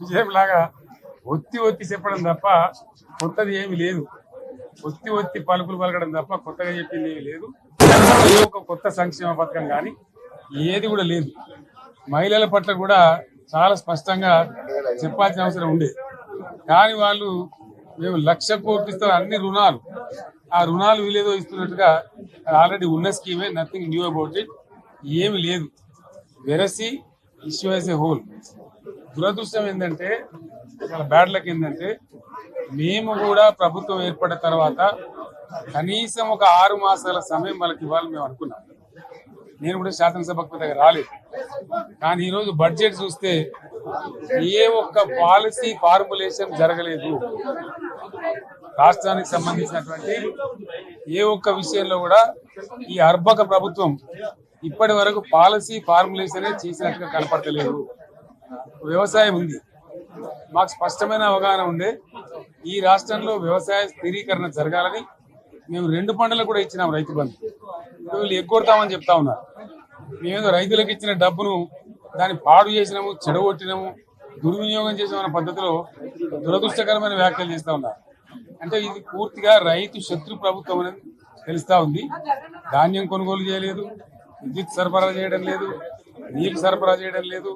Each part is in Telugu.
విజయంలాగా ఒత్తి ఒత్తి చెప్పడం తప్ప కొత్తది ఏమి లేదు. ఒత్తి ఒత్తి పలుకులు పలకడం తప్ప కొత్తగా చెప్పింది ఏమి లేదు. ఏ ఒక కొత్త సంక్షేమ పథకం కానీ ఏది కూడా లేదు. మహిళల పట్ల కూడా చాలా స్పష్టంగా చెప్పాల్సిన అవసరం ఉండే, కానీ వాళ్ళు మేము 1,00,000 కోట్లు ఇస్తాం అన్ని రుణాలు, ఆ రుణాలు వీలేదో ఇస్తున్నట్టుగా ఆల్రెడీ ఉన్న స్కీమే, నథింగ్ న్యూ అబౌట్ ఇట్, ఏమి లేదు. వెరసి ఇష్యూ యాజ్ ఎ హోల్. దురదృష్టం ఏంటంటే, చాలా బ్యాడ్ లక్ ఏంటంటే, మేము కూడా ప్రభుత్వం ఏర్పడిన తర్వాత కనీసం ఒక 6 మాసాల సమయం వాళ్ళకి ఇవ్వాలని మేము అనుకున్నాం. నేను కూడా శాసనసభకు దగ్గర రాలేదు, కానీ ఈరోజు బడ్జెట్ చూస్తే ఏ ఒక్క పాలసీ ఫార్ములేషన్ జరగలేదు. రాష్ట్రానికి సంబంధించినటువంటి ఏ ఒక్క విషయంలో కూడా ఈ అర్భక ప్రభుత్వం ఇప్పటి వరకు పాలసీ ఫార్ములేషన్ చేసినట్టుగా కనపడతలేదు. వ్యవసాయం ఉంది, మాకు స్పష్టమైన అవగాహన ఉండే ఈ రాష్ట్రంలో వ్యవసాయ స్థిరీకరణ జరగాలని మేము 2 పంటలకు కూడా ఇచ్చినాం రైతు బంధు. వీళ్ళు ఎగ్గొడతామని చెప్తా ఉన్నారు. మేమేదో రైతులకు ఇచ్చిన డబ్బును దాన్ని పాడు చేసినాము, చెడగొట్టినాము, దుర్వినియోగం చేసామన్న పద్ధతిలో దురదృష్టకరమైన వ్యాఖ్యలు చేస్తూ ఉన్నారు. అంటే ఇది పూర్తిగా రైతు శత్రు ప్రభుత్వం అనేది తెలుస్తూ ఉంది. ధాన్యం కొనుగోలు చేయలేదు, విద్యుత్ సరఫరా చేయడం లేదు, నీరు సరఫరా చేయడం లేదు,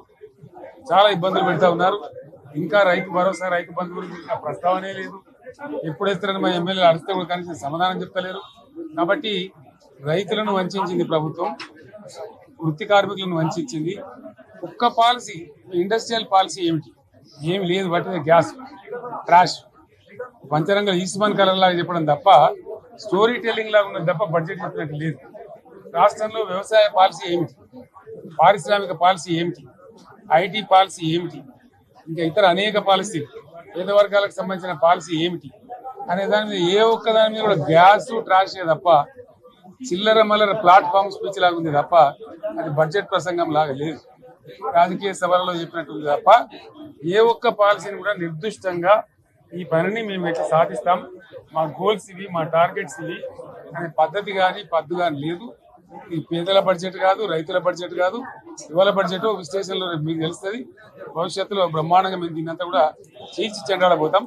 చాలా ఇబ్బందులు పెడతా ఉన్నారు. ఇంకా రైతు భరోసా, రైతు బంధు గురించి ఇంకా ప్రస్తావనే లేదు. ఎప్పుడేస్తారని మా ఎమ్మెల్యేలు అడిగితే కూడా కనీసం సమాధానం చెప్తలేరు. కాబట్టి రైతులను వంచింది ప్రభుత్వం, వృత్తి కార్మికులను వంచింది. ఒక్క పాలసీ, ఇండస్ట్రియల్ పాలసీ ఏమి లేదు. బట్టి గ్యాస్ ట్రాష్ పంచరంగ ఈస్మాన్ కలర్ లాగా చెప్పడం తప్ప, స్టోరీ టెల్లింగ్ లాగా ఉన్నది తప్ప బడ్జెట్ చెప్పినట్టు లేదు. రాష్ట్రంలో వ్యవసాయ పాలసీ ఏమిటి, పారిశ్రామిక పాలసీ ఏమిటి, ఐటీ పాలసీ ఏమిటి, ఇంకా ఇతర అనేక పాలసీ, పేద వర్గాలకు సంబంధించిన పాలసీ ఏమిటి అనే దాని మీద ఏ ఒక్క దాని మీద కూడా గ్యాస్ ట్రాష్ తప్ప, చిల్లర మల్లర ప్లాట్ఫామ్ స్పీచ్ లాగా ఉంది తప్ప అది బడ్జెట్ ప్రసంగం లాగా లేదు. రాజకీయ సభలలో చెప్పినట్టుంది తప్ప ఏ ఒక్క పాలసీని కూడా నిర్దిష్టంగా ఈ పనిని మేము ఎట్లా సాధిస్తాం, మా గోల్స్ ఇవి, మా టార్గెట్స్ ఇవి అనే పద్ధతి కానీ పద్దు కానీ లేదు. ఈ పేదల బడ్జెట్ కాదు, రైతుల బడ్జెట్ కాదు, యువల బడ్జెట్ విశ్లేషణలో మీకు తెలుస్తుంది. భవిష్యత్తులో బ్రహ్మాండంగా మేము దీన్నంతా కూడా చీల్చి చెండాడబోతాం.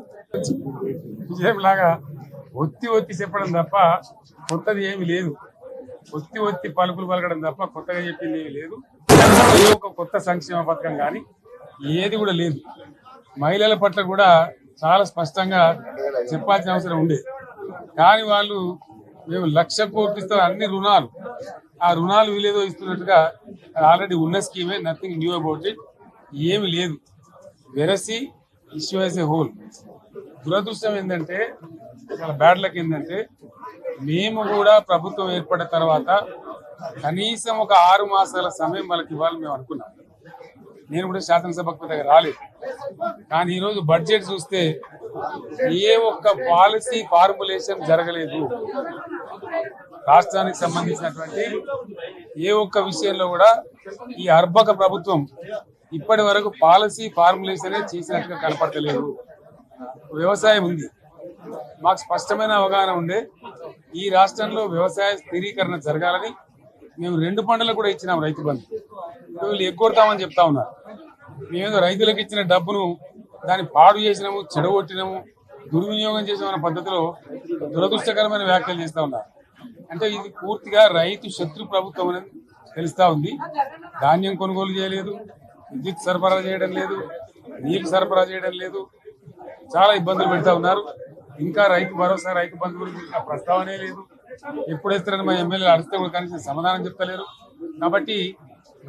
విజయంలాగా ఒత్తి ఒత్తి చెప్పడం తప్ప కొత్తది ఏమి లేదు. ఒత్తి ఒత్తి పలుకులు పలకడం తప్ప కొత్తగా చెప్పింది ఏమి లేదు. ఏ ఒక కొత్త సంక్షేమ పథకం కానీ ఏది కూడా లేదు. మహిళల పట్ల కూడా చాలా స్పష్టంగా చెప్పాల్సిన అవసరం ఉండే, కానీ వాళ్ళు మేము 1,00,000 కోట్లు ఇస్తాం అన్ని రుణాలు, ఆ రుణాలు వీలేదో ఇస్తున్నట్టుగా ఆల్రెడీ ఉన్న స్కీమే, నథింగ్ న్యూ అబౌట్ ఇట్, ఏమి లేదు. వెరసి ఇష్యూ యాజ్ ఎ హోల్. దురదృష్టం ఏంటంటే, చాలా బ్యాడ్ లక్ ఏంటంటే, మేము కూడా ప్రభుత్వం ఏర్పడిన తర్వాత కనీసం ఒక 6 మాసాల సమయం వాళ్ళకి ఇవ్వాలని మేము అనుకున్నాం. నేను కూడా శాసనసభకు దగ్గర రాలేదు, కానీ ఈరోజు బడ్జెట్ చూస్తే ఏ ఒక్క పాలసీ ఫార్ములేషన్ జరగలేదు. రాష్ట్రానికి సంబంధించినటువంటి ఏ ఒక్క విషయంలో కూడా ఈ అర్భక ప్రభుత్వం ఇప్పటి వరకు పాలసీ ఫార్ములేషన్ చేసినట్టుగా కనపడతలేదు. వ్యవసాయం ఉంది, మాకు స్పష్టమైన అవగాహన ఉండే ఈ రాష్ట్రంలో వ్యవసాయ స్థిరీకరణ జరగాలని మేము 2 పంటలకు కూడా ఇచ్చినాం రైతు బంధు. వీళ్ళు ఎగ్గొడతామని చెప్తా ఉన్నారు. మేమేదో రైతులకు ఇచ్చిన డబ్బును దాన్ని పాడు చేసినాము, చెడగొట్టినాము, దుర్వినియోగం చేసామన్న పద్ధతిలో దురదృష్టకరమైన వ్యాఖ్యలు చేస్తూ ఉన్నారు. అంటే ఇది పూర్తిగా రైతు శత్రు ప్రభుత్వం అనేది తెలుస్తూ ఉంది. ధాన్యం కొనుగోలు చేయలేదు, విద్యుత్ సరఫరా చేయడం లేదు, నీరు సరఫరా చేయడం లేదు, చాలా ఇబ్బందులు పెడతా ఉన్నారు. ఇంకా రైతు భరోసా, రైతు బంధు గురించి ఇంకా ప్రస్తావనే లేదు. ఎప్పుడేస్తారని మా ఎమ్మెల్యేలు అడిగితే కూడా కనీసం సమాధానం చెప్తలేరు. కాబట్టి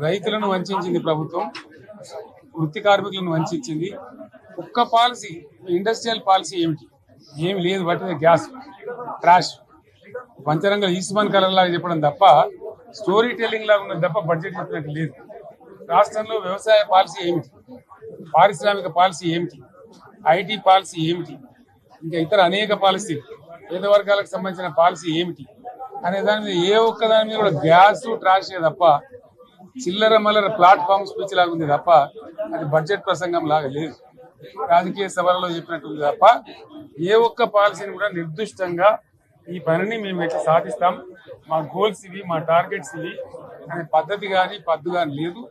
రైతులను వంచింది ప్రభుత్వం, వృత్తి కార్మికులను వంచింది. ఒక్క పాలసీ, ఇండస్ట్రియల్ పాలసీ ఏమి లేదు. బట్టి గ్యాస్ ట్రాష్ పంచరంగ ఈస్మాన్ కలర్ లాగా చెప్పడం తప్ప, స్టోరీ టెల్లింగ్ లాగా ఉన్నది తప్ప బడ్జెట్ చెప్పినట్టు లేదు. రాష్ట్రంలో వ్యవసాయ పాలసీ ఏమిటి, పారిశ్రామిక పాలసీ ఏమిటి, ఐటీ పాలసీ ఏమిటి, ఇంకా ఇతర అనేక పాలసీ, పేద వర్గాలకు సంబంధించిన పాలసీ ఏమిటి అనే దాని మీద ఏ ఒక్క దాని మీద కూడా గ్యాస్ ట్రాష్ తప్ప, చిల్లర మల్లర ప్లాట్ఫామ్ స్పీచ్ లాగా ఉంది తప్ప అది బడ్జెట్ ప్రసంగం లాగా లేదు. రాజకీయ సభలలో చెప్పినట్టుంది తప్ప ఏ ఒక్క పాలసీని కూడా నిర్దిష్టంగా ఈ పనిని మేము ఎట్లా సాధిస్తాం, మా గోల్స్ ఇవి, మా టార్గెట్స్ ఇవి అనే పద్ధతి కానీ పద్దు కానీ లేదు.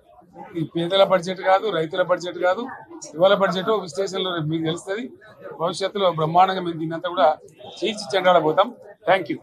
ఈ పేదల బడ్జెట్ కాదు, రైతుల బడ్జెట్ కాదు, ఇవాళ బడ్జెట్ విశ్లేషణలో మీకు తెలుస్తుంది. భవిష్యత్తులో బ్రహ్మాండంగా మేము దీన్నంతా కూడా చీల్చి చెండాడబోతాం. Thank you.